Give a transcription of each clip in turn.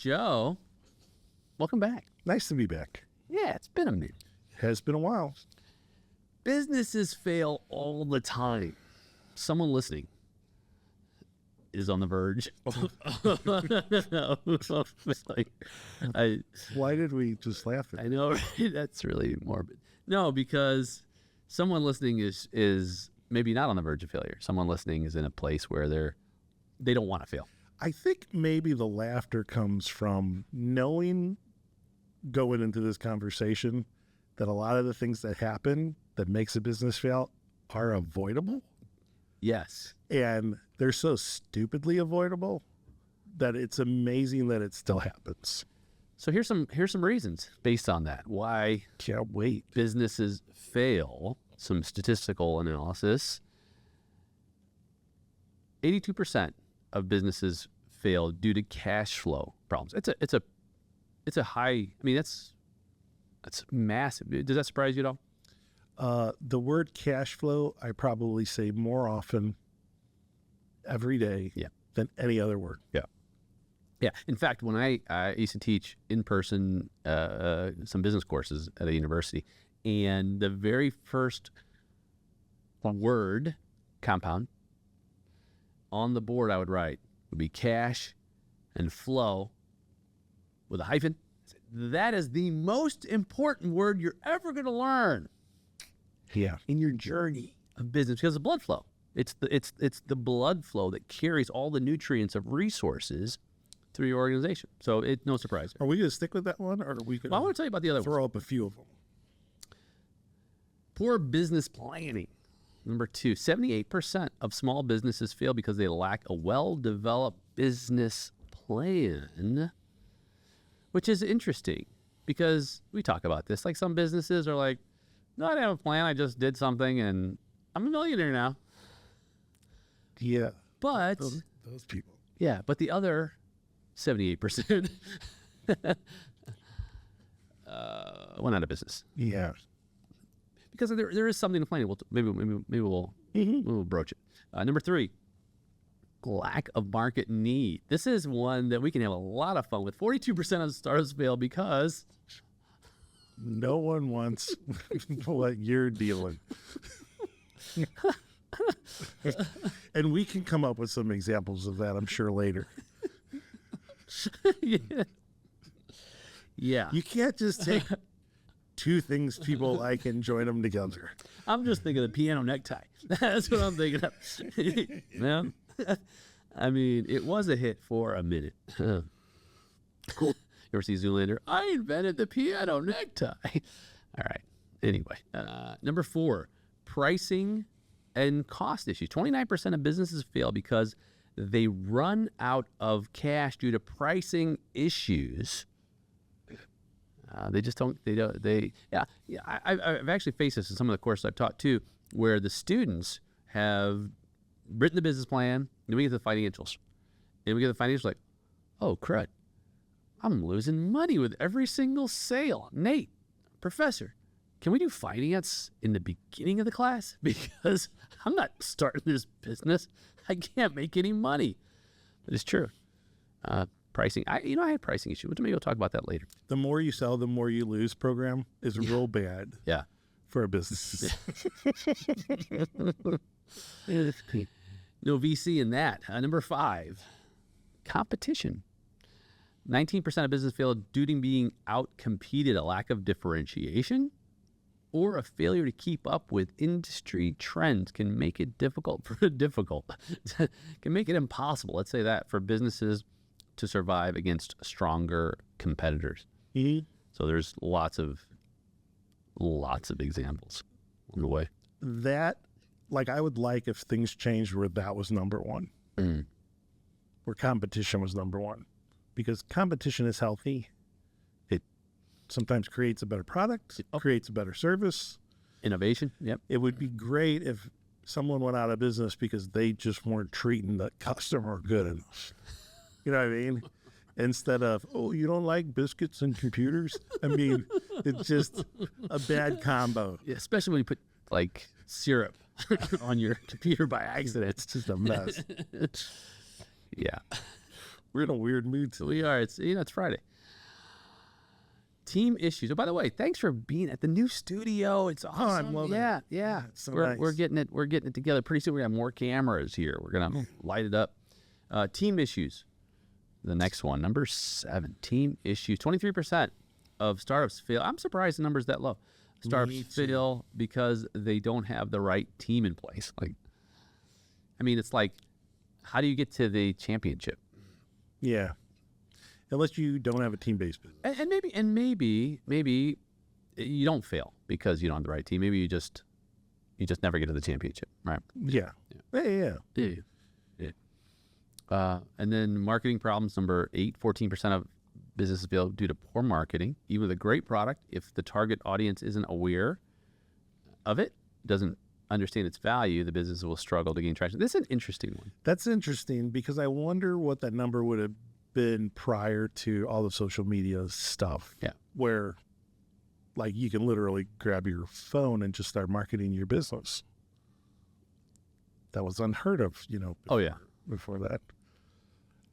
Joe, welcome back. Nice to be back. Yeah, it's been a minute. Has been a while. Businesses fail all the time. Someone listening is on the verge. Why did we just laugh at I know, right? That's really morbid. No, because someone listening is maybe not on the verge of failure. Someone listening is in a place where they don't want to fail. I think maybe the laughter comes from knowing going into this conversation that a lot of the things that happen that makes a business fail are avoidable. Yes. And they're so stupidly avoidable that it's amazing that it still happens. So here's some reasons based on that why Can't wait. businesses fail. Some statistical analysis. 82% of businesses fail due to cash flow problems. It's a high. I mean, that's massive. Does that surprise you at all? The word cash flow, I probably say more often every day than any other word. Yeah. In fact, when I used to teach in person some business courses at a university, and the very first word, compound, on the board I would write would be cash and flow with a hyphen. That is the most important word you're ever going to learn. Yeah. In your journey of business, because of blood flow. It's the blood flow that carries all the nutrients of resources through your organization. So it's no surprise. Are we going to stick with that one, or are we going Well, I want to tell you about the other throw up a few of them? Poor business planning. Number 2, 78% of small businesses fail because they lack a well-developed business plan, which is interesting because we talk about this. Like some businesses are like, no, I didn't have a plan. I just did something and I'm a millionaire now. Yeah. But those people. Yeah, but the other 78% went out of business. Yeah. Because there is something to plan. Maybe we'll broach it. Number 3, lack of market need. This is one that we can have a lot of fun with. 42% of startups fail because no one wants what you're dealing. And we can come up with some examples of that, I'm sure, later. Yeah. You can't just take two things people like and join them together. I'm just thinking of the piano necktie. That's what I'm thinking of. Man, I mean, it was a hit for a minute. You ever see Zoolander? I invented the piano necktie. All right. Anyway, number 4, pricing and cost issues. 29% of businesses fail because they run out of cash due to pricing issues. They just don't. I've actually faced this in some of the courses I've taught too, where the students have written the business plan, then we get the financials, and we get the financials like, oh crud, I'm losing money with every single sale. Nate, professor, can we do finance in the beginning of the class? Because I'm not starting this business. I can't make any money. But it's true. Pricing. I had pricing issues. Maybe we'll talk about that later. The more you sell, the more you lose program is real bad. Yeah. For a business. No VC in that. Number 5, competition. 19% of business fail due to being out-competed, a lack of differentiation, or a failure to keep up with industry trends can make it can make it impossible, let's say that, for businesses to survive against stronger competitors. Mm-hmm. So there's lots of examples on the way. That, like, I would like if things changed where that was number 1, where competition was number 1, because competition is healthy. It sometimes creates a better product, creates a better service. Innovation, yep. It would be great if someone went out of business because they just weren't treating the customer good enough. You know what I mean? Instead of, oh, you don't like biscuits and computers? I mean, it's just a bad combo. Yeah, especially when you put, like, syrup on your computer by accident. It's just a mess. Yeah. We're in a weird mood today. We are. It's Friday. Team issues. Oh, by the way, thanks for being at the new studio. It's awesome. I'm loving it. Yeah. It's so we're nice. getting it together. Pretty soon we have more cameras here. We're gonna light it up. Team issues. The next one, number 7. Team issues. 23% of startups fail. I'm surprised the number's that low. Startups fail because they don't have the right team in place. It's like, how do you get to the championship? Yeah. Unless you don't have a team-based business. And maybe you don't fail because you don't have the right team. Maybe you just never get to the championship, right? Yeah. Yeah. And then marketing problems, number 8, 14% of businesses fail due to poor marketing. Even with a great product, if the target audience isn't aware of it, doesn't understand its value, the business will struggle to gain traction. This is an interesting one. That's interesting because I wonder what that number would have been prior to all the social media stuff. Yeah. Where, you can literally grab your phone and just start marketing your business. That was unheard of, before that.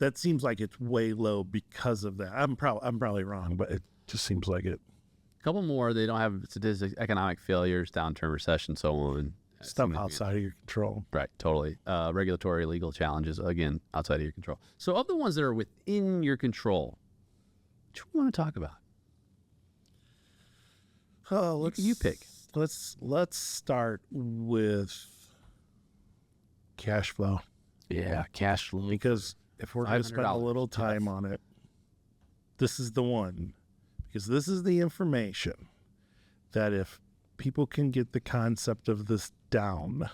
That seems like it's way low because of that. I'm probably wrong, but it just seems like it. A couple more. They don't have statistics, economic failures, downturn, recession, so on. Stuff outside of your control. Right, totally. Regulatory, legal challenges, again, outside of your control. So of the ones that are within your control, which we want to talk about? Oh, you pick. Let's start with cash flow. Yeah, cash flow. Because if we're going to spend a little time on it, this is the one. Because this is the information that if people can get the concept of this down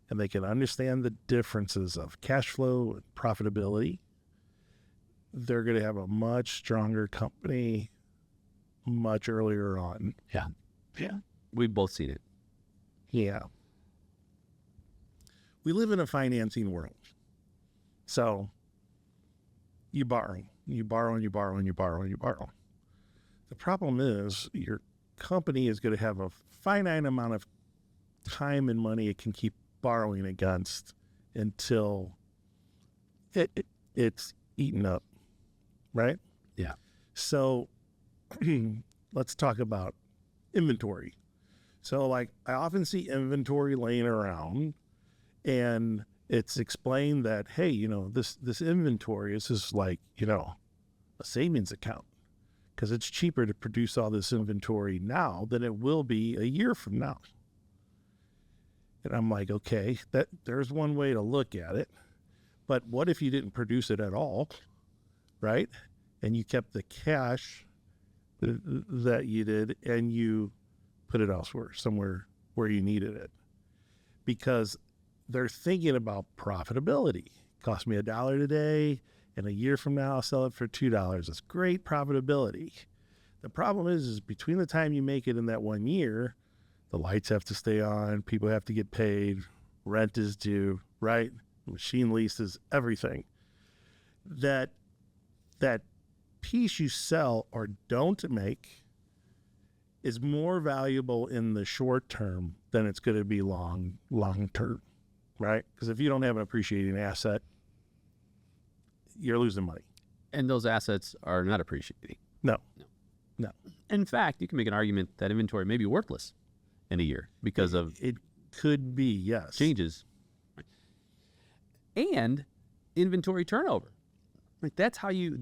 and they can understand the differences of cash flow and profitability, they're going to have a much stronger company much earlier on. Yeah. We've both seen it. Yeah. We live in a financing world. So you borrow. The problem is your company is going to have a finite amount of time and money it can keep borrowing against until it's eaten up, right? Yeah. So let's talk about inventory. So I often see inventory laying around and it's explained that, hey, this inventory is just a savings account. Because it's cheaper to produce all this inventory now than it will be a year from now. And I'm like, okay, there's one way to look at it. But what if you didn't produce it at all, right? And you kept the cash that you did and you put it elsewhere, somewhere where you needed it. Because they're thinking about profitability. Cost me $1 today. And a year from now, I'll sell it for $2. It's great profitability. The problem is between the time you make it in that 1 year, the lights have to stay on, people have to get paid, rent is due, right? Machine leases, everything. That piece you sell or don't make is more valuable in the short term than it's going to be long term, right? Because if you don't have an appreciating asset, you're losing money. And those assets are not appreciating. No. In fact, you can make an argument that inventory may be worthless in a year because of it could be, yes. changes. And inventory turnover. That's how you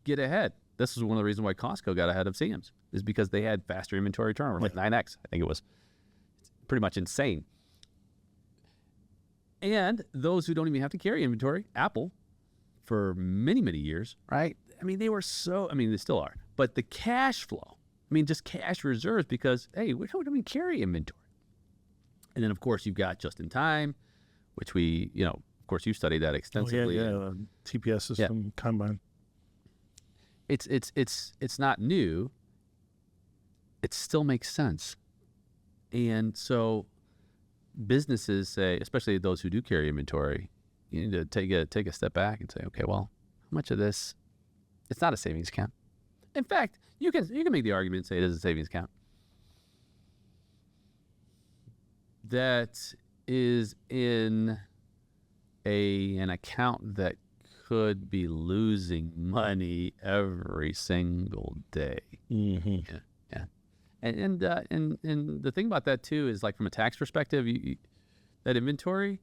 get ahead. This is one of the reasons why Costco got ahead of Sam's, is because they had faster inventory turnover, 9x, I think it was. It's pretty much insane. And those who don't even have to carry inventory, Apple, for many, many years, right? They were they still are. But the cash flow, just cash reserves because, hey, we don't even carry inventory. And then, of course, you've got just in time, which we, of course, you studied that extensively. TPS system, Kanban. It's not new. It still makes sense. And so businesses say, especially those who do carry inventory, you need to take a step back and say, okay, well, how much of this? It's not a savings account. In fact, you can make the argument and say it is a savings account. That is in an account that could be losing money every single day. Mm-hmm. Yeah. And the thing about that too is, like, from a tax perspective, that inventory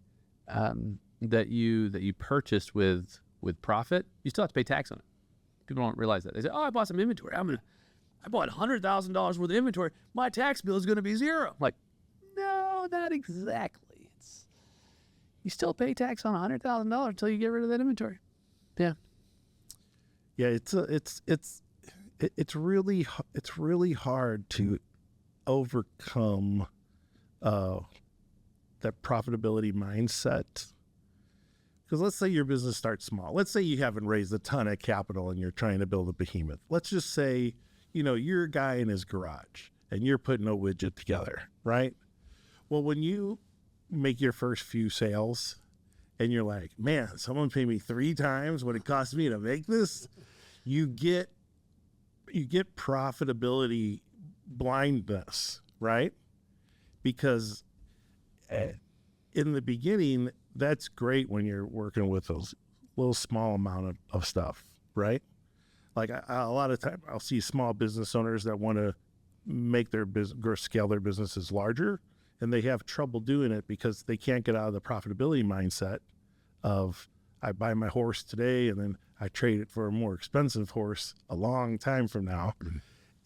that you purchased with profit, you still have to pay tax on it. People don't realize that. They say, "Oh, I bought some inventory. I bought $100,000 worth of inventory. My tax bill is going to be zero." I'm like, no, not exactly. You still pay tax on $100,000 until you get rid of that inventory. Yeah. Yeah, it's really hard to overcome that profitability mindset. Because let's say your business starts small. Let's say you haven't raised a ton of capital and you're trying to build a behemoth. Let's just say, you're a guy in his garage and you're putting a widget together, right? Well, when you make your first few sales and you're like, man, someone paid me 3 times what it cost me to make this, you get profitability blindness, right? Because in the beginning, that's great when you're working with those little small amount of stuff, right? Like a lot of time I'll see small business owners that want to make their business, scale their businesses larger, and they have trouble doing it because they can't get out of the profitability mindset of, I buy my horse today and then I trade it for a more expensive horse a long time from now.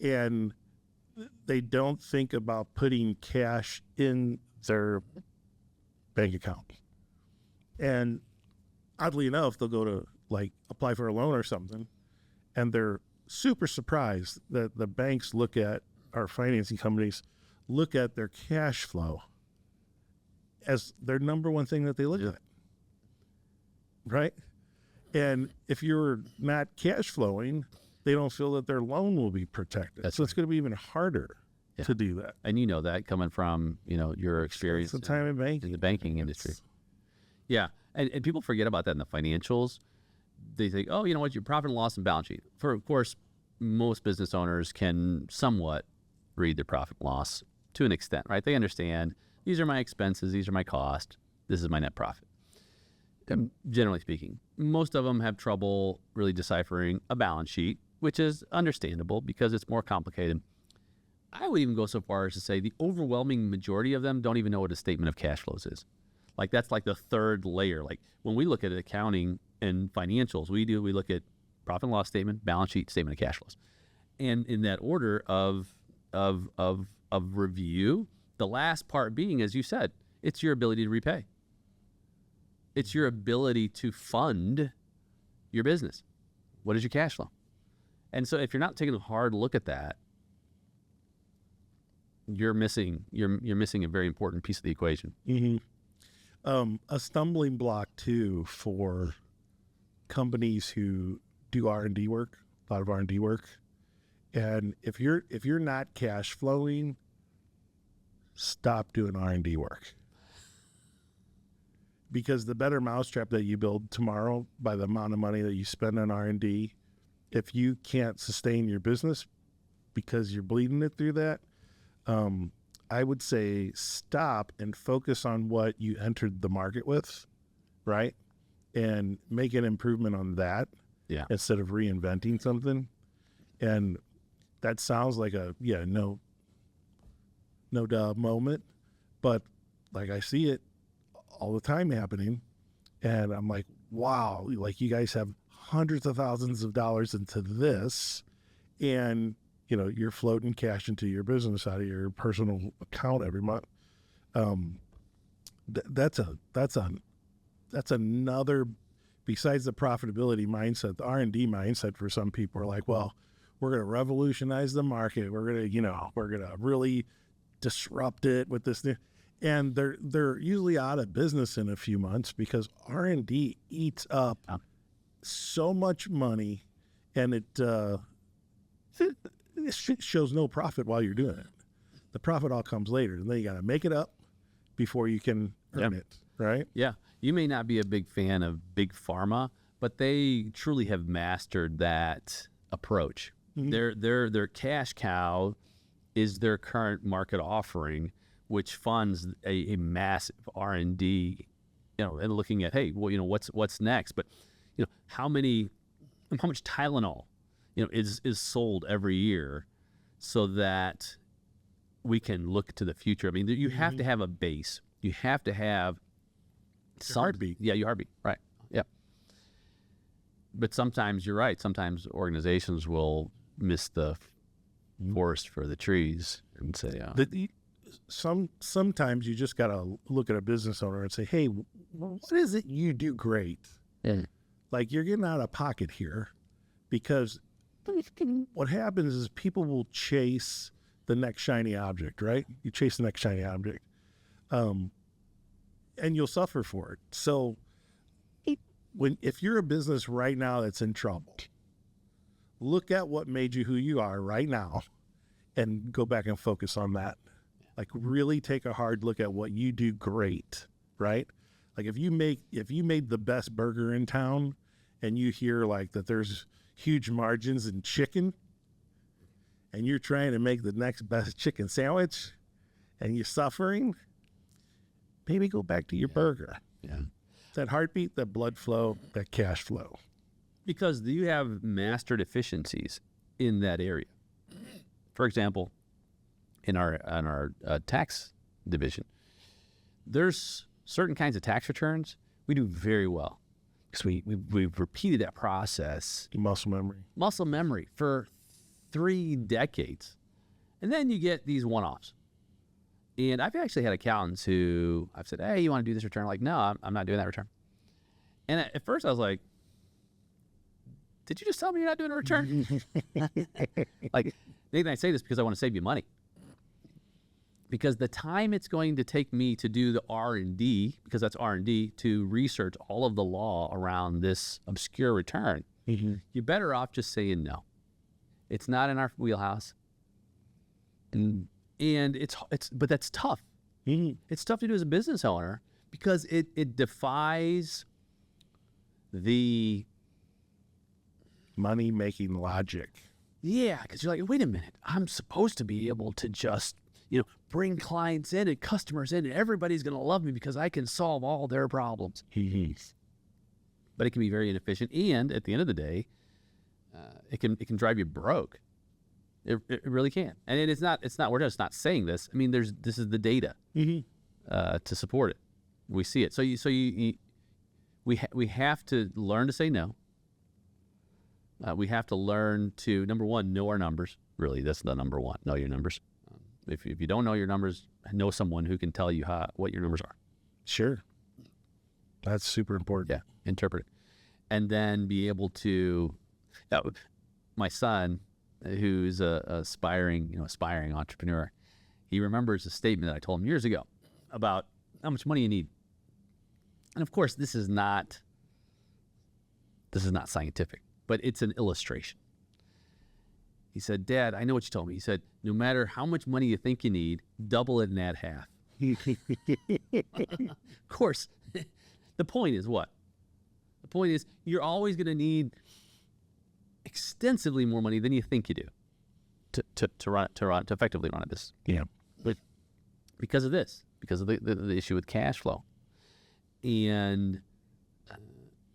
And they don't think about putting cash in their bank account. And oddly enough, they'll go to apply for a loan or something, and they're super surprised that the banks our financing companies look at their cash flow as their number one thing that they look at, right? And if you're not cash flowing, they don't feel that their loan will be protected. It's going to be even harder to do that. And that coming from, your experience in the banking industry. Yeah. And people forget about that in the financials. They think, oh, your profit and loss and balance sheet. Of course, most business owners can somewhat read their profit and loss to an extent, right? They understand, these are my expenses, these are my costs, this is my net profit. Generally speaking, most of them have trouble really deciphering a balance sheet, which is understandable because it's more complicated. I would even go so far as to say the overwhelming majority of them don't even know what a statement of cash flows is. Like, that's like the third layer. Like, when we look at accounting and financials, we look at profit and loss statement, balance sheet, statement of cash flows. And in that order of review, the last part being, as you said, it's your ability to repay. It's your ability to fund your business. What is your cash flow? And so if you're not taking a hard look at that, you're missing a very important piece of the equation. Mm-hmm. A stumbling block too for companies who do R&D work, a lot of R&D work. And if you're not cash flowing, stop doing R&D work. Because the better mousetrap that you build tomorrow by the amount of money that you spend on R&D, if you can't sustain your business because you're bleeding it through that, I would say stop and focus on what you entered the market with, right? And make an improvement on that instead of reinventing something. And that sounds like a, no duh moment, but like I see it all the time happening. And I'm like, wow, like you guys have hundreds of thousands of dollars into this, and you're floating cash into your business out of your personal account every month. That's another, besides the profitability mindset, the R&D mindset for some people are like, well, we're going to revolutionize the market. We're going to really disrupt it with this new, and they're usually out of business in a few months because R&D eats up so much money, and it shows no profit while you're doing it. The profit all comes later, and then you got to make it up before you can earn it, right? Yeah. You may not be a big fan of big pharma, but they truly have mastered that approach. Mm-hmm. Their cash cow is their current market offering, which funds a massive R&D, and looking at, hey, well, what's next? But how much Tylenol, is sold every year, so that we can look to the future. I mean, you have to have a base. You have to have Your heartbeat. Yeah, your heartbeat. Right. Yeah. But sometimes you're right. Sometimes organizations will miss the forest for the trees and say, Sometimes you just got to look at a business owner and say, hey, what is it you do great? Yeah. Like, you're getting out of pocket here, because what happens is people will chase the next shiny object, right? You chase the next shiny object, and you'll suffer for it. So if you're a business right now that's in trouble, look at what made you who you are right now and go back and focus on that. Like, really take a hard look at what you do great, right? Like, if you made the best burger in town and you hear like that there's huge margins in chicken, and you're trying to make the next best chicken sandwich and you're suffering, maybe go back to your burger. Yeah. That heartbeat, that blood flow, that cash flow. Because you have mastered efficiencies in that area. For example, in our tax division, there's certain kinds of tax returns we do very well, because we've repeated that process. Muscle memory for 3 decades. And then you get these one-offs. And I've actually had accountants who I've said, hey, you want to do this return? Like, no, I'm not doing that return. And at first I was like, did you just tell me you're not doing a return? Like, Nathan, I say this because I want to save you money. Because the time it's going to take me to do the R&D, because that's R&D, to research all of the law around this obscure return, you're better off just saying no. It's not in our wheelhouse. And but that's tough. It's tough to do as a business owner, because it defies the money-making logic. Yeah, because you're like, wait a minute, I'm supposed to be able to just, bring clients in and customers in, and everybody's going to love me because I can solve all their problems. But it can be very inefficient, and at the end of the day, it can drive you broke. It really can. And it's not. We're just not saying this. I mean, this is the data to support it. We see it. We have to learn to say no. We have to learn to, number one, know our numbers. Really, that's the number one. Know your numbers. If you don't know your numbers, know someone who can tell you what your numbers are. Sure. That's super important. Yeah, interpret it. And then be able to, my son, who's a aspiring entrepreneur, he remembers a statement that I told him years ago about how much money you need. And of course, this is not scientific, but it's an illustration. He said, Dad, I know what you told me. He said, no matter how much money you think you need, double it and add half. Of course, the point is what? The point is you're always going to need extensively more money than you think you do to effectively run a business. Yeah. But because of this, because of the issue with cash flow. And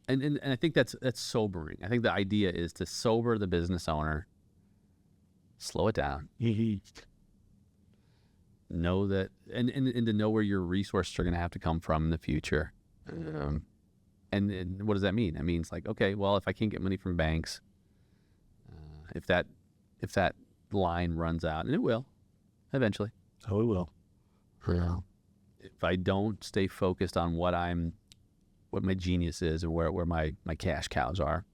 I think that's sobering. I think the idea is to sober the business owner, slow it down, know that, and to know where your resources are going to have to come from in the future. And what does that mean? It means like, okay, well, if I can't get money from banks, if that line runs out, and it will eventually. Oh, it will. Yeah. If I don't stay focused on what my genius is and where my cash cows are,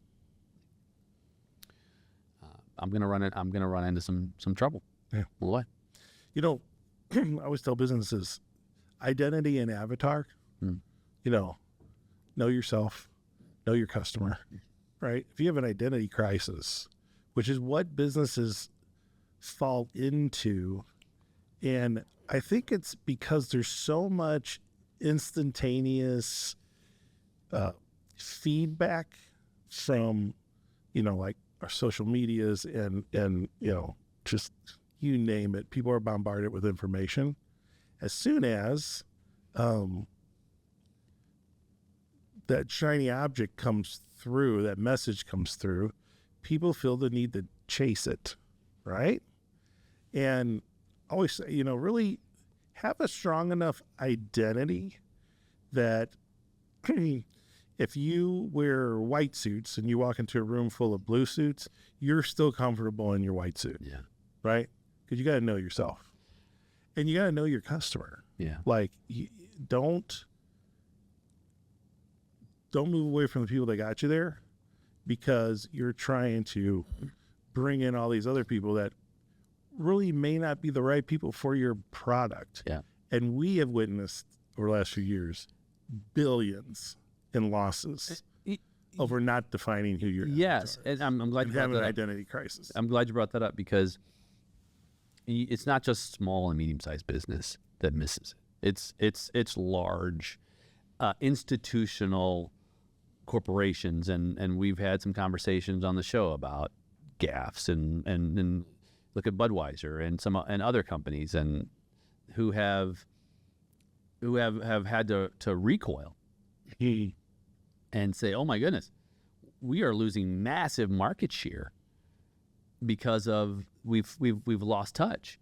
I'm gonna run into some trouble. Yeah. What? I always tell businesses, identity and avatar. Know yourself, know your customer, right? If you have an identity crisis, which is what businesses fall into, and I think it's because there's so much instantaneous feedback from, like our social medias and just you name it. People are bombarded with information. As soon as that shiny object comes through, that message comes through, people feel the need to chase it, right? And always say, you know, really have a strong enough identity that if you wear white suits and you walk into a room full of blue suits, you're still comfortable in your white suit, Yeah. right? Because you got to know yourself and you got to know your customer. Yeah. Like, don't move away from the people that got you there because you're trying to bring in all these other people that really may not be the right people for your product. Yeah. And we have witnessed over the last few years billions in losses over not defining who your Yes, and I'm glad you brought having that an up. identity crisis. I'm glad you brought that up because it's not just small and medium-sized business that misses it. It's large, institutional corporations, and we've had some conversations on the show about gaffes and look at Budweiser and other companies and who have had to recoil and say, oh my goodness, we are losing massive market share because of we've lost touch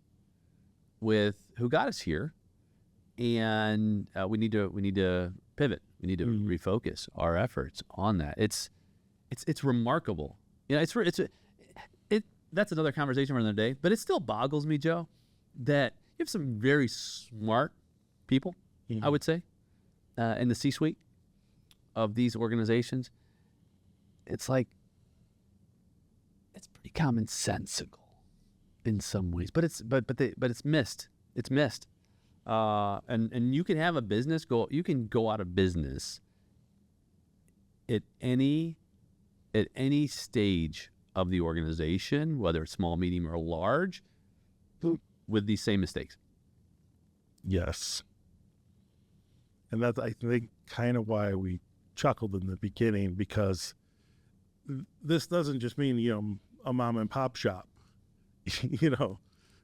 with who got us here, and we need to pivot. We need to refocus our efforts on that. It's remarkable. You know, that's another conversation for another day. But it still boggles me, Joe, that you have some very smart people, I would say, in the C-suite of these organizations. It's like it's pretty commonsensical in some ways, but it's missed. It's missed. And you can have a business you can go out of business at any stage of the organization, whether it's small, medium, or large, with these same mistakes. Yes. And that's, I think, kind of why we chuckled in the beginning, because this doesn't just mean, you know, a mom and pop shop. You know,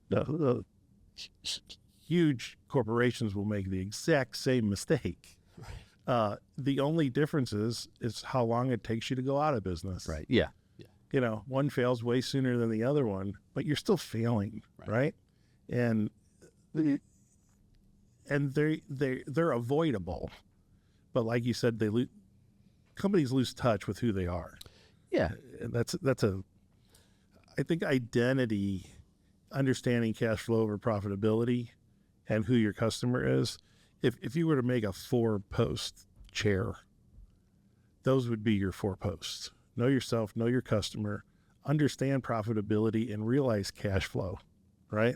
the huge corporations will make the exact same mistake. Right. The only difference is how long it takes you to go out of business. Right. Yeah. You know, one fails way sooner than the other one, but you're still failing, right? And they're avoidable, but like you said, companies lose touch with who they are. Yeah, and I think identity, understanding cash flow over profitability, and who your customer is. If you were to make a 4-post chair, those would be your 4 posts. Know yourself, know your customer, understand profitability, and realize cash flow, right?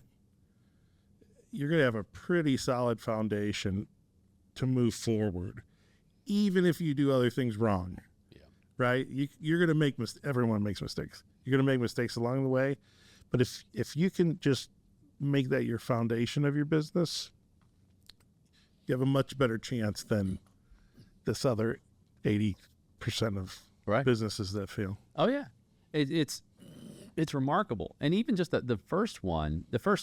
You're going to have a pretty solid foundation to move forward, even if you do other things wrong, right? You're going to make everyone makes mistakes. You're going to make mistakes along the way, but if you can just make that your foundation of your business, you have a much better chance than this other 80% of businesses that fail. Oh yeah, it's remarkable. And even just the first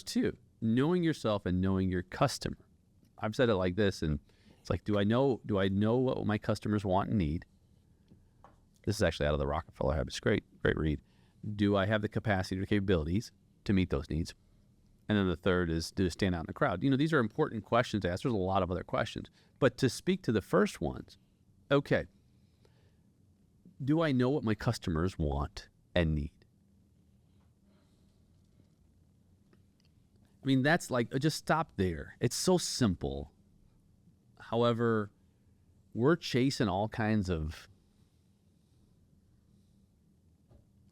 two, knowing yourself and knowing your customer. I've said it like this, and it's like, do I know what my customers want and need? This is actually out of the Rockefeller Habits. Great read. Do I have the capacity or capabilities to meet those needs? And then the third is, do I stand out in the crowd? You know, these are important questions to ask. There's a lot of other questions. But to speak to the first ones, okay, do I know what my customers want and need? I mean, that's like, just stop there. It's so simple. However, we're chasing all kinds of,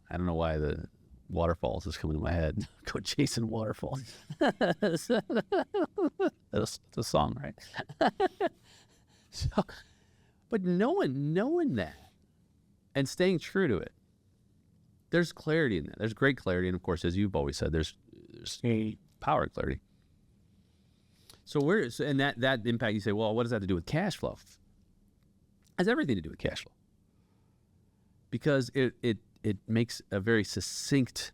I don't know why the waterfalls is coming to my head. Go chasing waterfalls. That's a song, right? But knowing that and staying true to it, there's clarity in that. There's great clarity. And of course, as you've always said, there's power and clarity. So and that impact, you say, well, what does that have to do with cash flow? It has everything to do with cash flow. Because it makes a very succinct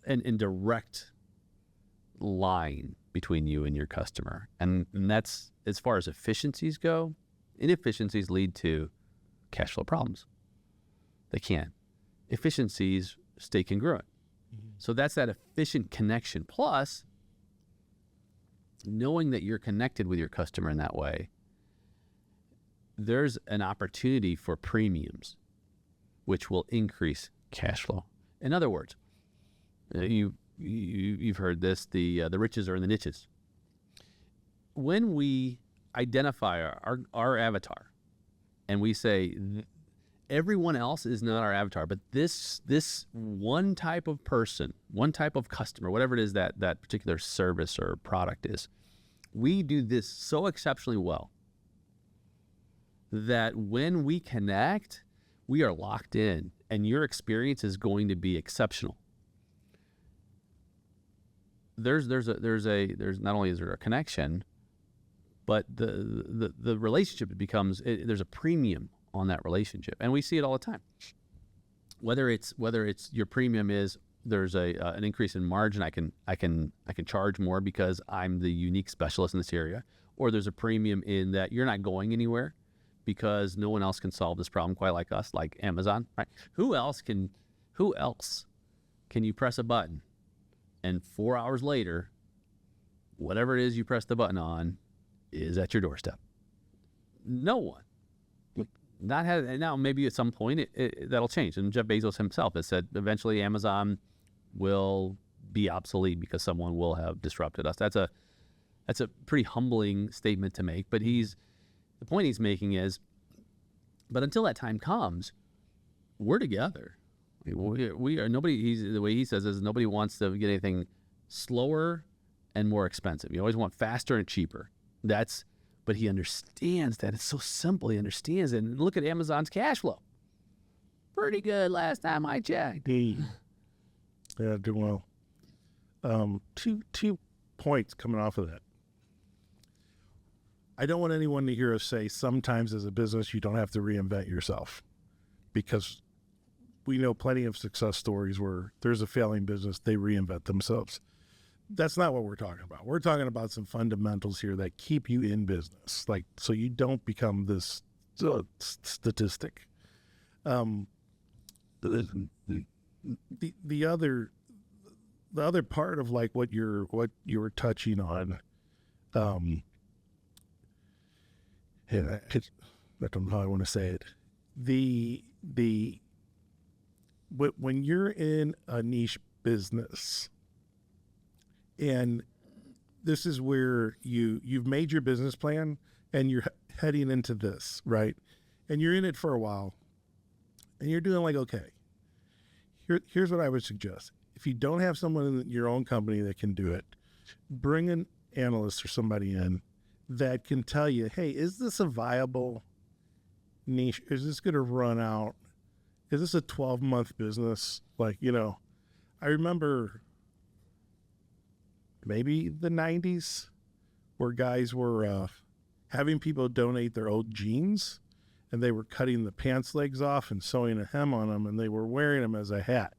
and direct line between you and your customer. And that's, as far as efficiencies go, Inefficiencies lead to cash flow problems. They can. Efficiencies stay congruent. So that's that efficient connection. Plus, knowing that you're connected with your customer in that way, there's an opportunity for premiums, which will increase cash flow. In other words, you've heard this, the riches are in the niches. When we identify our avatar and we say everyone else is not our avatar, but this one type of person, one type of customer, whatever it is that particular service or product is, we do this so exceptionally well that when we connect, we are locked in, and your experience is going to be exceptional. There's not only is there a connection, but the relationship becomes, there's a premium on that relationship, and we see it all the time. Whether it's your premium is there's an increase in margin, I can charge more because I'm the unique specialist in this area, or there's a premium in that you're not going anywhere because no one else can solve this problem quite like us, like Amazon, right? Who else can you press a button and 4 hours later, whatever it is you press the button on is at your doorstep? No one. Now maybe at some point that'll change. And Jeff Bezos himself has said eventually Amazon will be obsolete because someone will have disrupted us. That's a pretty humbling statement to make, but the point he's making is, but until that time comes, we're together. We are nobody. The way he says is nobody wants to get anything slower and more expensive. You always want faster and cheaper. But he understands that it's so simple. He understands it. And look at Amazon's cash flow. Pretty good last time I checked. Yeah, doing well. Two points coming off of that. I don't want anyone to hear us say sometimes as a business you don't have to reinvent yourself, because we know plenty of success stories where there's a failing business, they reinvent themselves. That's not what we're talking about. We're talking about some fundamentals here that keep you in business, like so you don't become this statistic. The other part of like what you were touching on, and I don't know how I want to say it. When you're in a niche business, and this is where you've made your business plan and you're heading into this, right? And you're in it for a while and you're doing like, okay, here's what I would suggest. If you don't have someone in your own company that can do it, bring an analyst or somebody in that can tell you, hey, is this a viable niche? Is this going to run out? Is this a 12-month business? Like, I remember maybe the 90s where guys were having people donate their old jeans, and they were cutting the pants legs off and sewing a hem on them, and they were wearing them as a hat.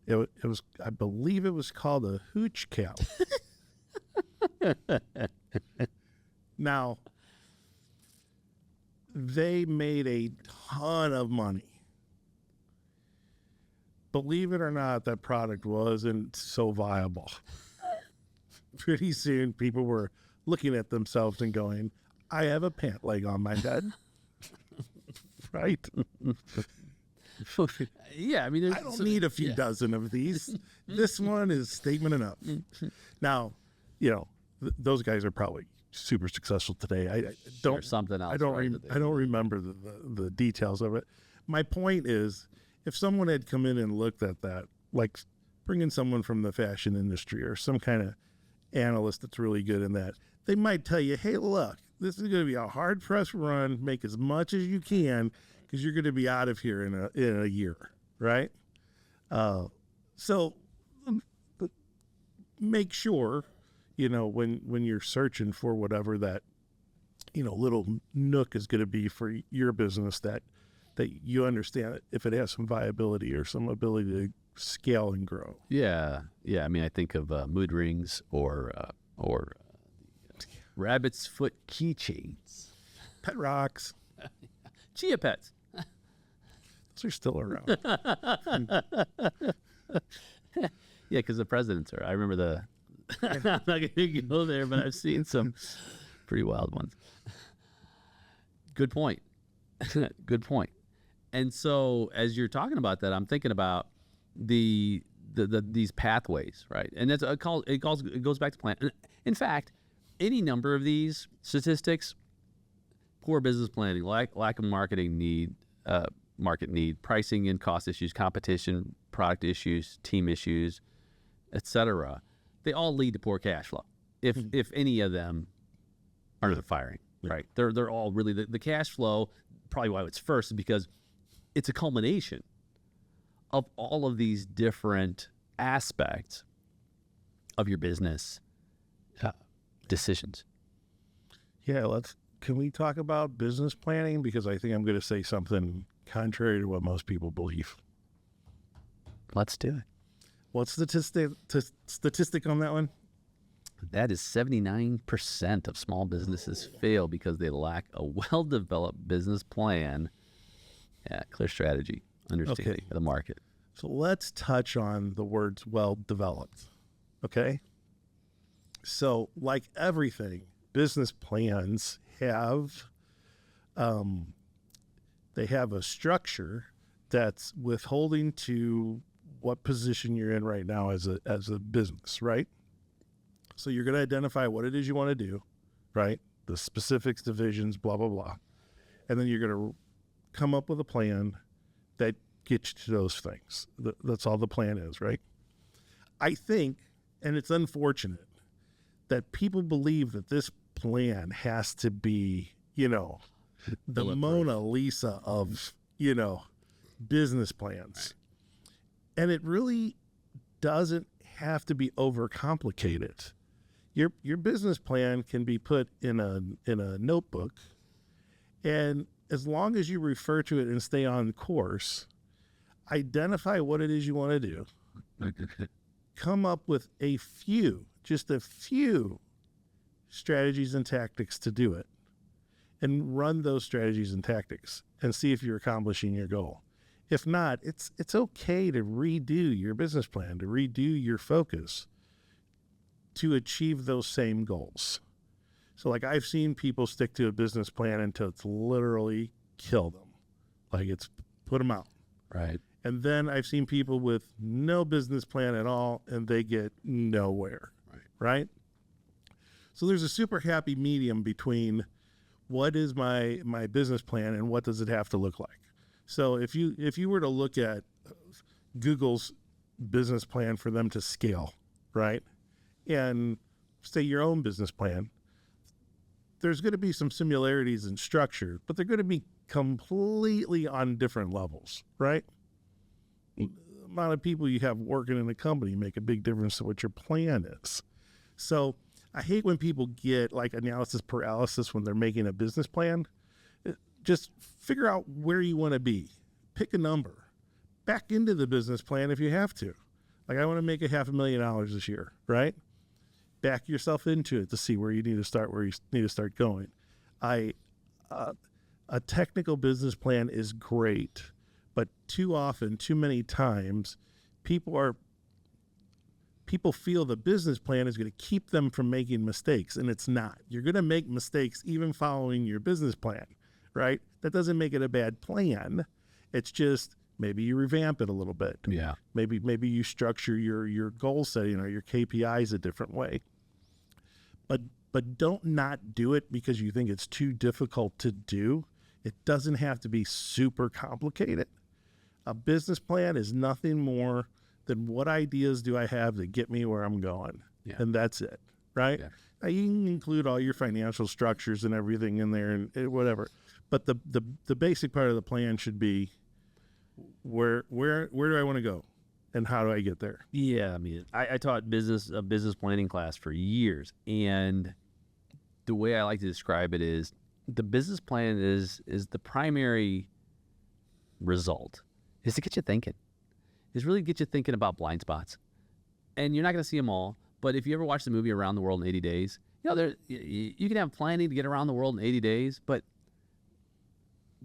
It was, I believe it was called a hooch cap. Now, they made a ton of money. Believe it or not, that product wasn't so viable. Pretty soon, people were looking at themselves and going, I have a pant leg on my head. Right? Yeah, I mean, I don't need a few dozen of these. This one is statement enough. Now, those guys are probably super successful today. I don't something else. I don't remember the details of it. My point is, if someone had come in and looked at that, like bringing someone from the fashion industry or some kind of analyst that's really good in that, they might tell you, hey, look, this is going to be a hard press run. Make as much as you can because you're going to be out of here in a year, right? So make sure, when you're searching for whatever that, little nook is going to be for your business, that you understand if it has some viability or some ability to scale and grow. Yeah. I mean, I think of mood rings or rabbit's foot keychains. Pet rocks. Chia pets. Those are still around. Yeah, because the presidents are. I remember the. I'm not going to go there, but I've seen some pretty wild ones. Good point. Good point. And so, as you're talking about that, I'm thinking about these pathways, right? And that's it goes back to plan. In fact, any number of these statistics: poor business planning, lack of market need, pricing and cost issues, competition, product issues, team issues, etc. They all lead to poor cash flow. If any of them are firing, right? They're all really the cash flow. Probably why it's first is because it's a culmination of all of these different aspects of your business decisions. Yeah, can we talk about business planning? Because I think I'm going to say something contrary to what most people believe. Let's do it. What's the statistic on that one? That is 79% of small businesses fail because they lack a well-developed business plan, clear strategy, understanding of the market. So let's touch on the words well-developed, okay? So like everything, business plans have, they have a structure that's withholding to what position you're in right now as a business, right? So you're going to identify what it is you want to do, right? The specifics, divisions, blah, blah, blah. And then you're going to come up with a plan that gets you to those things. That's all the plan is, right? I think, and it's unfortunate, that people believe that this plan has to be, the Mona Lisa of, business plans. Right. And it really doesn't have to be overcomplicated. Your business plan can be put in a notebook, and as long as you refer to it and stay on course, identify what it is you want to do, come up with just a few strategies and tactics to do it, and run those strategies and tactics and see if you're accomplishing your goal. If not, it's okay to redo your business plan, to redo your focus to achieve those same goals. So like I've seen people stick to a business plan until it's literally killed them. Like it's put them out. Right. And then I've seen people with no business plan at all and they get nowhere. Right? So there's a super happy medium between what is my business plan and what does it have to look like. So if you were to look at Google's business plan for them to scale, right? And say your own business plan, there's going to be some similarities in structure, but they're going to be completely on different levels, right? The amount of people you have working in a company make a big difference to what your plan is. So I hate when people get like analysis paralysis when they're making a business plan. Just figure out where you want to be. Pick a number. Back into the business plan if you have to. Like I want to make $500,000 this year, right? Back yourself into it to see where you need to start, where you need to start going. A technical business plan is great, but too often, too many times, people feel the business plan is going to keep them from making mistakes, and it's not. You're going to make mistakes even following your business plan, right? That doesn't make it a bad plan. It's just maybe you revamp it a little bit. Yeah. Maybe you structure your goal setting or your KPIs a different way. But don't not do it because you think it's too difficult to do. It doesn't have to be super complicated. A business plan is nothing more than what ideas do I have to get me where I'm going. Yeah. And that's it, right? Yeah. Now you can include all your financial structures and everything in there and whatever. But the basic part of the plan should be where do I want to go and how do I get there? Yeah, I mean, I taught a business planning class for years, and the way I like to describe it is the business plan is the primary result is to get you thinking. Is really get you thinking about blind spots. And you're not going to see them all, but if you ever watch the movie Around the World in 80 Days, you can have planning to get around the world in 80 days, but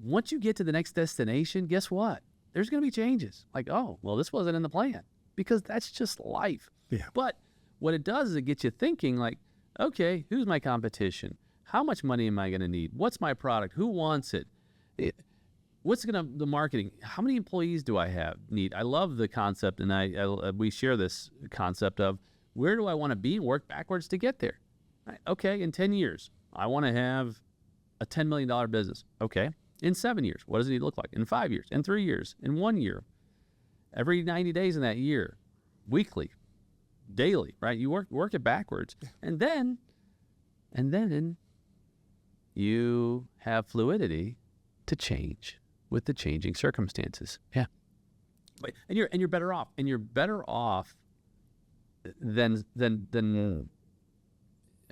once you get to the next destination, guess what? There's going to be changes. Like, oh, well, this wasn't in the plan, because that's just life. Yeah. But what it does is it gets you thinking like, okay, who's my competition? How much money am I going to need? What's my product? Who wants it? What's the marketing? How many employees do I need? I love the concept, and we share this concept of where do I want to be and work backwards to get there. Right? Okay, in 10 years, I want to have a $10 million business. Okay, in 7 years, what does it need to look like? In 5 years, in 3 years, in 1 year, every 90 days in that year, weekly, daily, right? You work it backwards, and then you have fluidity to change with the changing circumstances. Yeah. And you're better off. And you're better off than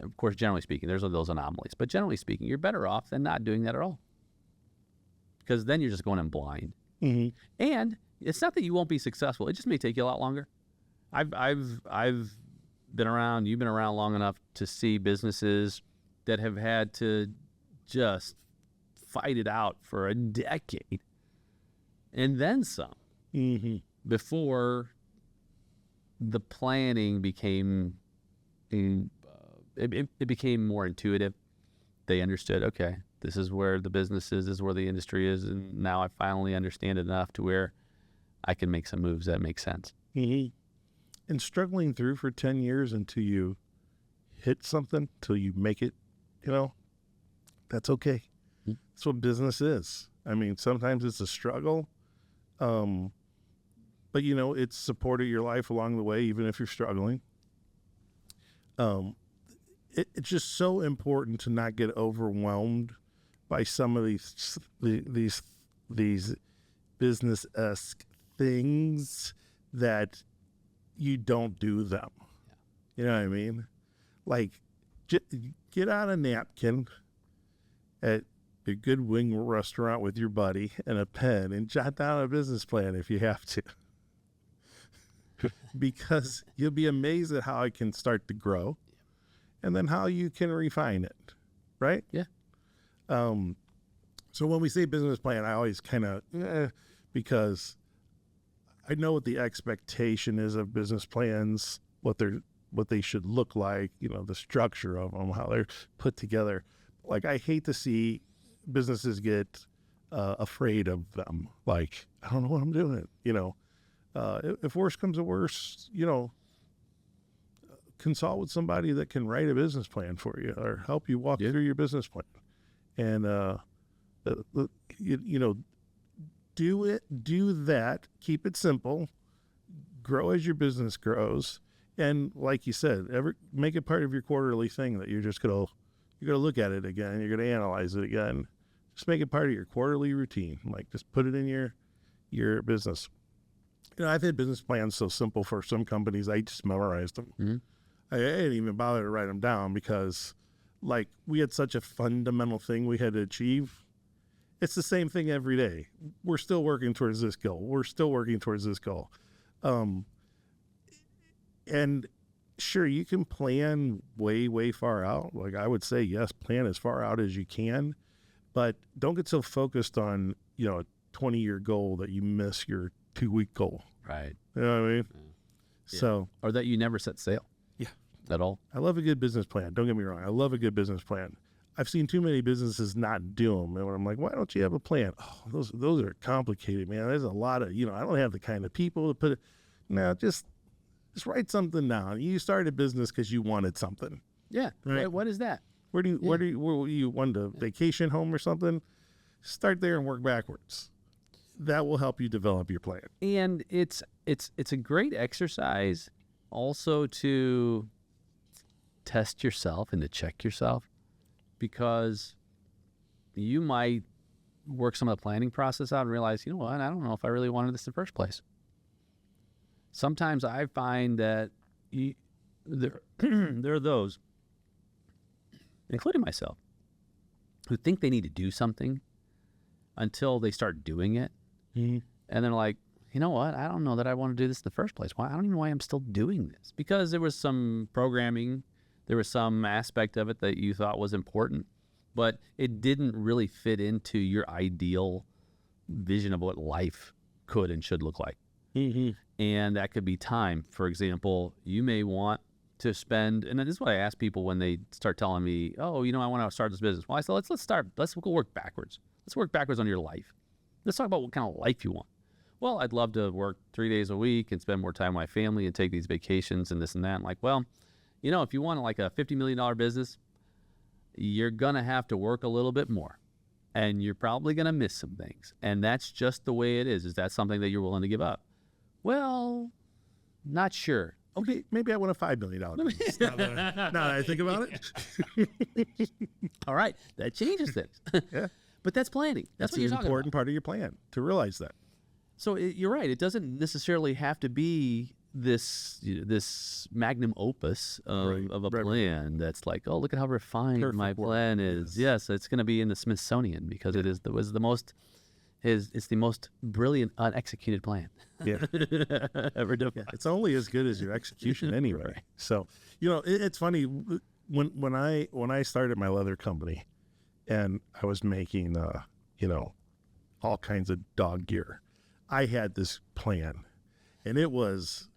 of course, generally speaking, there's those anomalies. But generally speaking, you're better off than not doing that at all. Because then you're just going in blind. Mm-hmm. And it's not that you won't be successful. It just may take you a lot longer. I've been around, you've been around long enough to see businesses that have had to just fight it out for a decade and then some, mm-hmm. before the planning became it became more intuitive. They understood, okay, this is where the business is, this is where the industry is, and now I finally understand it enough to where I can make some moves that make sense. Mm-hmm. And struggling through for 10 years until you hit something, till you make it, that's okay. Mm-hmm. That's what business is. I mean, sometimes it's a struggle, but it's supported your life along the way, even if you're struggling. It's just so important to not get overwhelmed by some of these business-esque things that you don't do them. Yeah. You know what I mean? Like, get out a napkin at a good wing restaurant with your buddy and a pen and jot down a business plan if you have to. Because you'll be amazed at how it can start to grow and then how you can refine it, right? Yeah. So when we say business plan, I always kind of, because I know what the expectation is of business plans, what they should look like, the structure of them, how they're put together. Like, I hate to see businesses get afraid of them. Like, I don't know what I'm doing, if worse comes to worse, consult with somebody that can write a business plan for you or help you walk through your business plan. And, do that, keep it simple, grow as your business grows. And like you said, make it part of your quarterly thing that you're going to look at it again. You're going to analyze it again. Just make it part of your quarterly routine. Like, just put it in your business. I've had business plans so simple for some companies, I just memorized them. Mm-hmm. I didn't even bother to write them down because, like, we had such a fundamental thing we had to achieve. It's the same thing every day. We're still working towards this goal. We're still working towards this goal. And sure, you can plan way, way far out. Like, I would say, yes, plan as far out as you can, but don't get so focused on, a 20-year goal that you miss your 2-week goal. Right. You know what I mean? Yeah. So, or that you never set sail. Yeah. At all. I love a good business plan. Don't get me wrong. I love a good business plan. I've seen too many businesses not do them. And I'm like, why don't you have a plan? Oh, those are complicated, man. There's a lot of, I don't have the kind of people to put it. No, just write something down. You started a business because you wanted something. Yeah. Right. What is that? Where you wanted a vacation home or something? Start there and work backwards. That will help you develop your plan. And it's a great exercise also to test yourself and to check yourself, because you might work some of the planning process out and realize, you know what, I don't know if I really wanted this in the first place. Sometimes I find that there are those, including myself, who think they need to do something until they start doing it. Mm-hmm. And they're like, you know what? I don't know that I want to do this in the first place. Why? I don't even know why I'm still doing this. Because there was some programming, there was some aspect of it that you thought was important, but it didn't really fit into your ideal vision of what life could and should look like. And that could be time. For example, you may want to spend, and this is what I ask people when they start telling me, oh, I want to start this business. Well, I said, let's go work backwards. Let's work backwards on your life. Let's talk about what kind of life you want. Well, I'd love to work 3 days a week and spend more time with my family and take these vacations and this and that. I'm like, well, if you want like a $50 million business, you're going to have to work a little bit more. And you're probably going to miss some things. And that's just the way it is. Is that something that you're willing to give up? Well, not sure. Okay, maybe I want a $5 million. Now that I think about it. All right, that changes things. Yeah. But that's planning. That's what you're an talking important about. part of your plan, to realize that. So you're right. It doesn't necessarily have to be this magnum opus of a plan that's like, oh, look at how refined my plan is. Yes, it's going to be in the Smithsonian because it's the most brilliant unexecuted plan ever devised. Yeah, it's only as good as your execution anyway. Right. So, it's funny when I started my leather company and I was making all kinds of dog gear. I had this plan, and it was,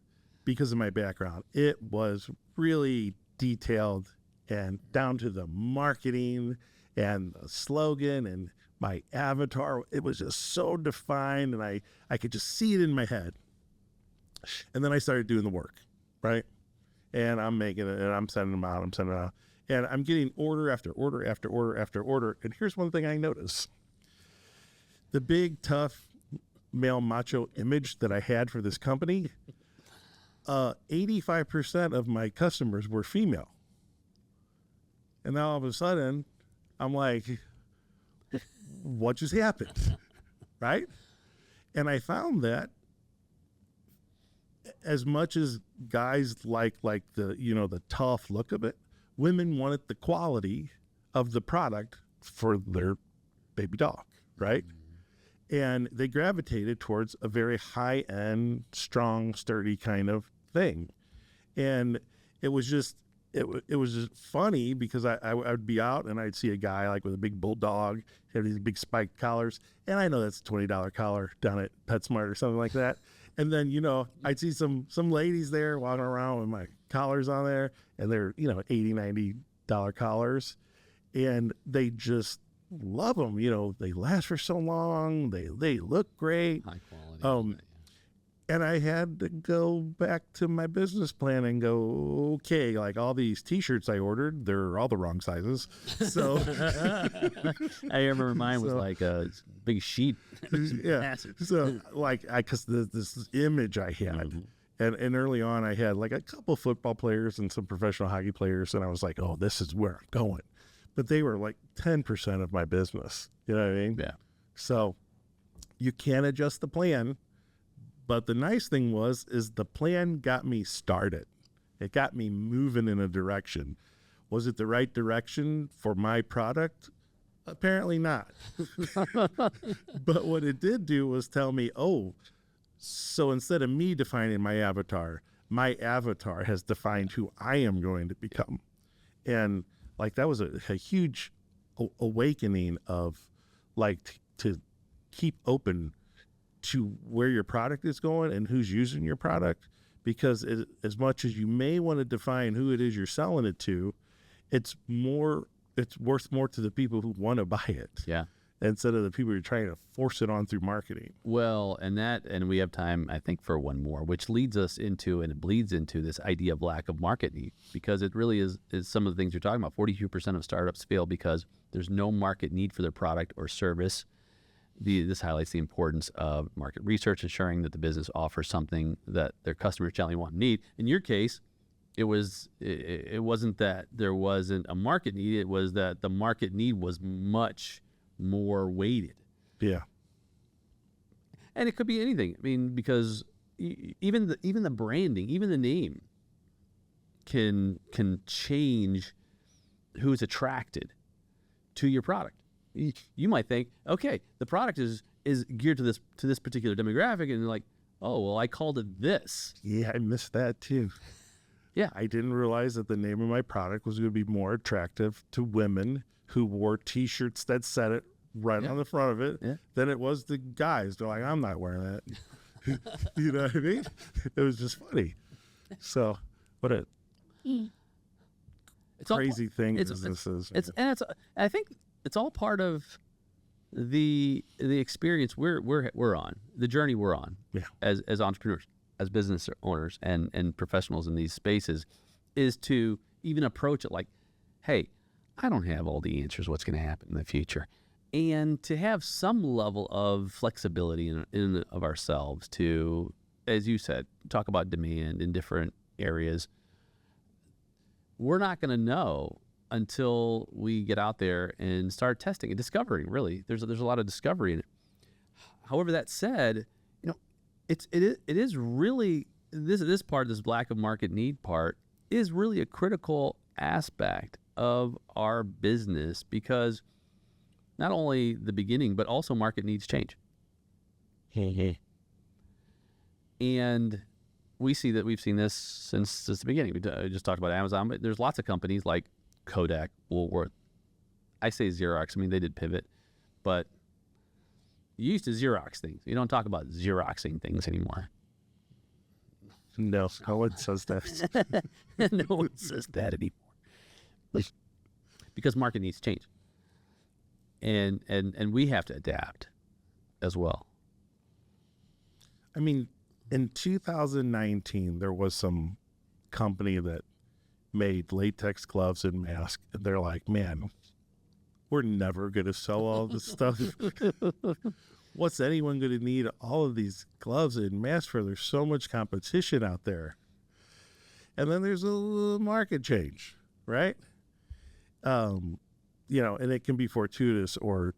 because of my background, it was really detailed and down to the marketing and the slogan and my avatar. It was just so defined, and I could just see it in my head. And then I started doing the work, right? And I'm making it, and I'm sending them out, and I'm getting order after order after order after order. And here's one thing I noticed. The big, tough, male macho image that I had for this company, 85% of my customers were female. And now all of a sudden, I'm like, what just happened? Right? And I found that as much as guys like the tough look of it, women wanted the quality of the product for their baby dog, right? And they gravitated towards a very high-end, strong, sturdy kind of thing. And it was just funny because I would be out and I'd see a guy like with a big bulldog, have these big spiked collars, and I know that's a $20 collar down at PetSmart or something like that. And then, I'd see some ladies there walking around with my collars on there, and they're, $80, $90 collars, and they just love them. They last for so long. They look great. High quality. And I had to go back to my business plan and go, okay, like all these T-shirts I ordered, they're all the wrong sizes. So I remember mine was like a big sheet. Yeah. Massive. So because this image I had, and early on I had like a couple football players and some professional hockey players, and I was like, oh, this is where I'm going. But they were like 10% of my business. You know what I mean? Yeah. So you can adjust the plan. But the nice thing is the plan got me started. It got me moving in a direction. Was it the right direction for my product? Apparently not. But what it did do was tell me, oh, so instead of me defining my avatar has defined who I am going to become. And like that was a huge awakening of like to keep open to where your product is going and who's using your product, because as much as you may want to define who it is you're selling it to, it's worth more to the people who want to buy it. Yeah. Instead of the people you're trying to force it on through marketing. Well, and we have time, I think, for one more, which leads us into and it bleeds into this idea of lack of market need, because it really is some of the things you're talking about. 42% of startups fail because there's no market need for their product or service. This highlights the importance of market research, ensuring that the business offers something that their customers generally want and need. In your case, it wasn't that there wasn't a market need; it was that the market need was much more weighted. Yeah, and it could be anything. I mean, because even the branding, even the name, can change who's attracted to your product. You might think, okay, the product is geared to this particular demographic, and you're like, oh, well, I called it this. Yeah, I missed that too. Yeah. I didn't realize that the name of my product was going to be more attractive to women who wore T-shirts that said it right Yeah. on the front of it Yeah. than it was the guys. They're like, I'm not wearing that. You know what I mean? It was just funny. So, what a It's all crazy thing it's- business is. I think it's all part of the experience we're on, the journey we're on, Yeah. as entrepreneurs, as business owners and professionals in these spaces, is to even approach it like, hey, I don't have all the answers what's going to happen in the future, and to have some level of flexibility in of ourselves to, as you said, talk about demand in different areas. We're not going to know until we get out there and start testing and discovering. Really, there's a lot of discovery in it. However, that said, it is really this part, this lack of market need part, is really a critical aspect of our business, because not only the beginning, but also market needs change. And we've seen this since the beginning. We just talked about Amazon, but there's lots of companies like Kodak, Woolworth. I say Xerox. I mean, they did pivot, but you used to Xerox things. You don't talk about Xeroxing things anymore. No one says that. No one says that anymore. Because market needs change. And we have to adapt as well. I mean, in 2019, there was some company that made latex gloves and masks. And they're like, man, we're never going to sell all this stuff. What's anyone going to need all of these gloves and masks for? There's so much competition out there. And then there's a little market change, right? And it can be fortuitous or,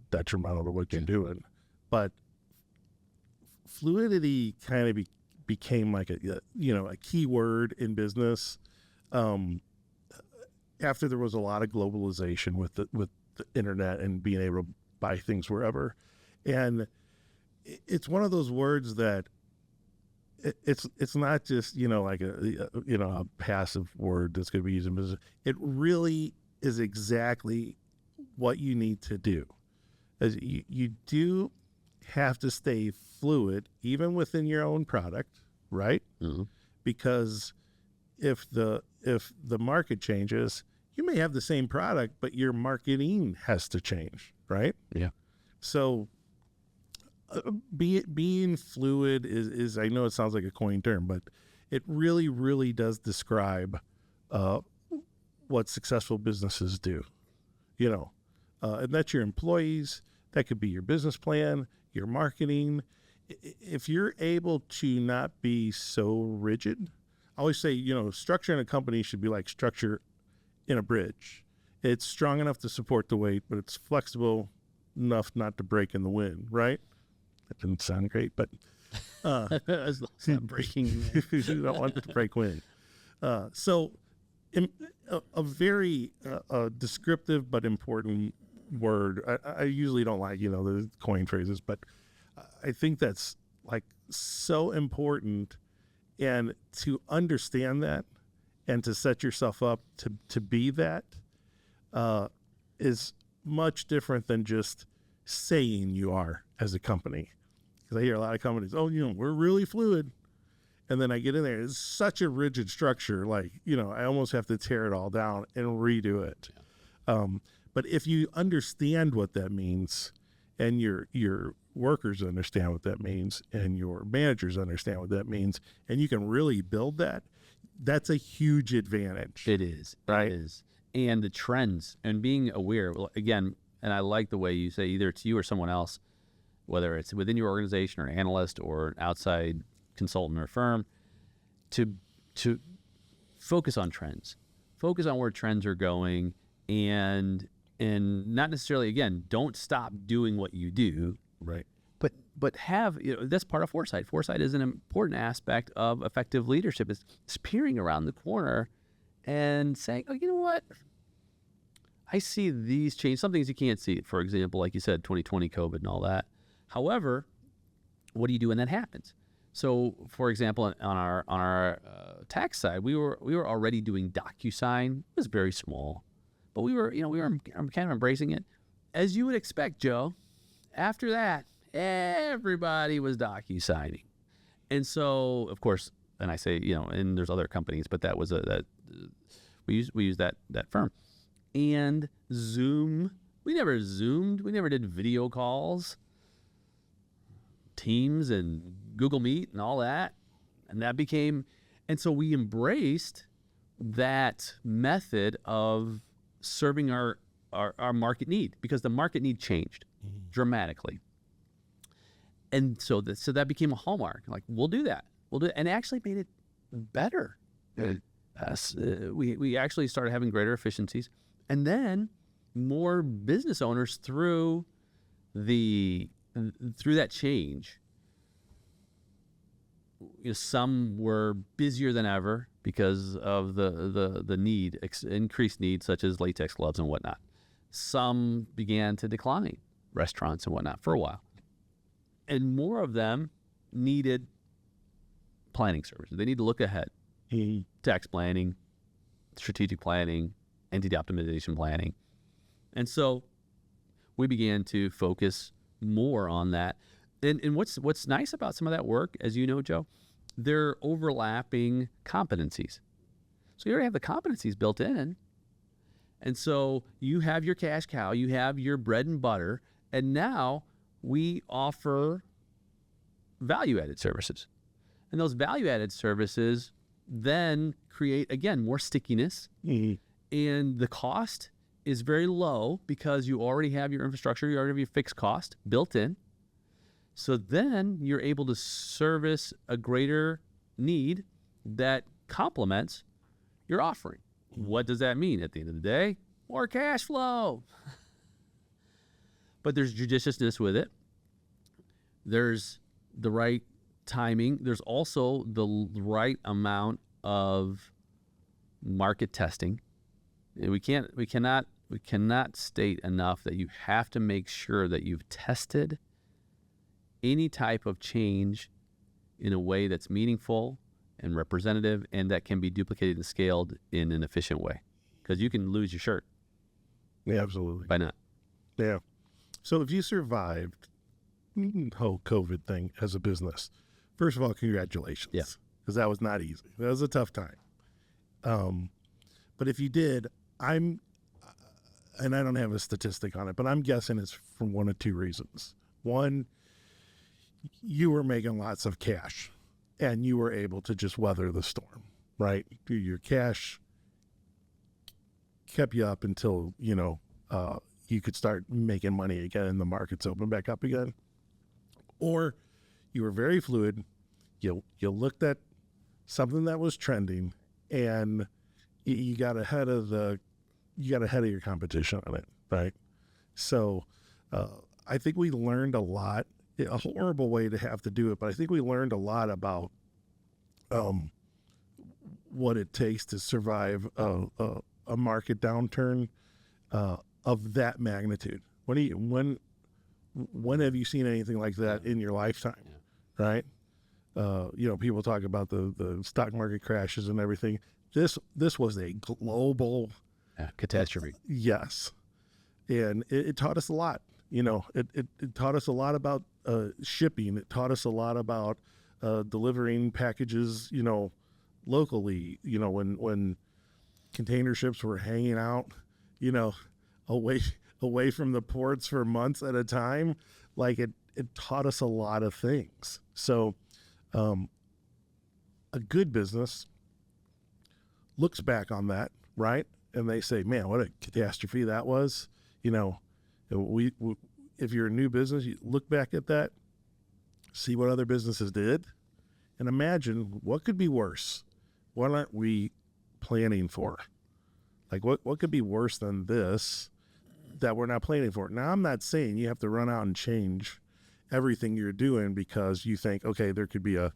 detrimental to what you're doing. But fluidity kind of became like a key word in business after there was a lot of globalization with the internet and being able to buy things wherever. And it's one of those words that it's not just like a passive word that's going to be used in business. It really is exactly what you need to do. As you do have to stay fluid even within your own product, right? Mm-hmm. Because if the market changes, you may have the same product, but your marketing has to change, right? Yeah. So being fluid is, I know it sounds like a coined term, but it really, really does describe what successful businesses do, and that's your employees. That could be your business plan, your marketing. If you're able to not be so rigid, I always say, structure in a company should be like structure in a bridge. It's strong enough to support the weight, but it's flexible enough not to break in the wind, right? That didn't sound great, but It's not breaking. you don't want it to break wind. So a very descriptive but important word. I usually don't like, the coin phrases, but I think that's like so important, and to understand that and to set yourself up to be that is much different than just saying you are as a company. Because I hear a lot of companies, we're really fluid. And then I get in there, it's such a rigid structure. Like, I almost have to tear it all down and redo it. Yeah. But if you understand what that means, and your workers understand what that means, and your managers understand what that means, and you can really build that, that's a huge advantage. It is. Right? It is. And the trends and being aware, again, and I like the way you say either it's you or someone else, whether it's within your organization or an analyst or an outside consultant or firm, to focus on trends, focus on where trends are going, and not necessarily, again, don't stop doing what you do, Right. but have, that's part of foresight. Foresight is an important aspect of effective leadership. It's peering around the corner and saying, oh, you know what? I see these change. Some things you can't see. For example, like you said, 2020 COVID and all that. However, what do you do when that happens? So, for example, on our tax side, we were already doing DocuSign. It was very small, But we were kind of embracing it. As you would expect, Joe, after that, everybody was docu-signing. And so, of course, and I say, and there's other companies, but that was we use that firm. And Zoom, we never Zoomed, we never did video calls, Teams and Google Meet and all that. And that became, and so we embraced that method of serving our market need, because the market need changed dramatically. And so that became a hallmark. Like, we'll do that. And it actually made it better. We actually started having greater efficiencies. And then more business owners through that change. Some were busier than ever because of the need, increased need, such as latex gloves and whatnot. Some began to decline, restaurants and whatnot, for a while. And more of them needed planning services. They need to look ahead. Tax planning, strategic planning, entity optimization planning. And so we began to focus more on that. And what's nice about some of that work, as you know, Joe, they're overlapping competencies. So you already have the competencies built in. And so you have your cash cow, you have your bread and butter, and now we offer value-added services. And those value-added services then create, again, more stickiness. And the cost is very low because you already have your infrastructure, you already have your fixed cost built in. So then you're able to service a greater need that complements your offering. What does that mean at the end of the day? More cash flow. But there's judiciousness with it. There's the right timing. There's also the right amount of market testing. We cannot state enough that you have to make sure that you've tested any type of change in a way that's meaningful and representative and that can be duplicated and scaled in an efficient way. Because you can lose your shirt. Yeah, absolutely. By not. Yeah. So if you survived the whole COVID thing as a business, first of all, congratulations. Yeah. Because that was not easy. That was a tough time. But if you did, and I don't have a statistic on it, but I'm guessing it's from one of two reasons. One, you were making lots of cash and you were able to just weather the storm, right? Your cash kept you up until, you could start making money again and the markets open back up again. Or you were very fluid. You looked at something that was trending and you got ahead of your competition on it, right? So I think we learned a lot. A horrible way to have to do it, but I think we learned a lot about what it takes to survive a market downturn of that magnitude. When have you seen anything like that in your lifetime, right? People talk about the stock market crashes and everything. This was a global catastrophe. Yes, and it taught us a lot. It taught us a lot about shipping. It taught us a lot about delivering packages, locally. When container ships were hanging out, away from the ports for months at a time. Like it taught us a lot of things. So, a good business looks back on that, right? And they say, "Man, what a catastrophe that was." If you're a new business, you look back at that, see what other businesses did, and imagine what could be worse. What aren't we planning for? Like what could be worse than this that we're not planning for? Now, I'm not saying you have to run out and change everything you're doing because you think, okay, there could be a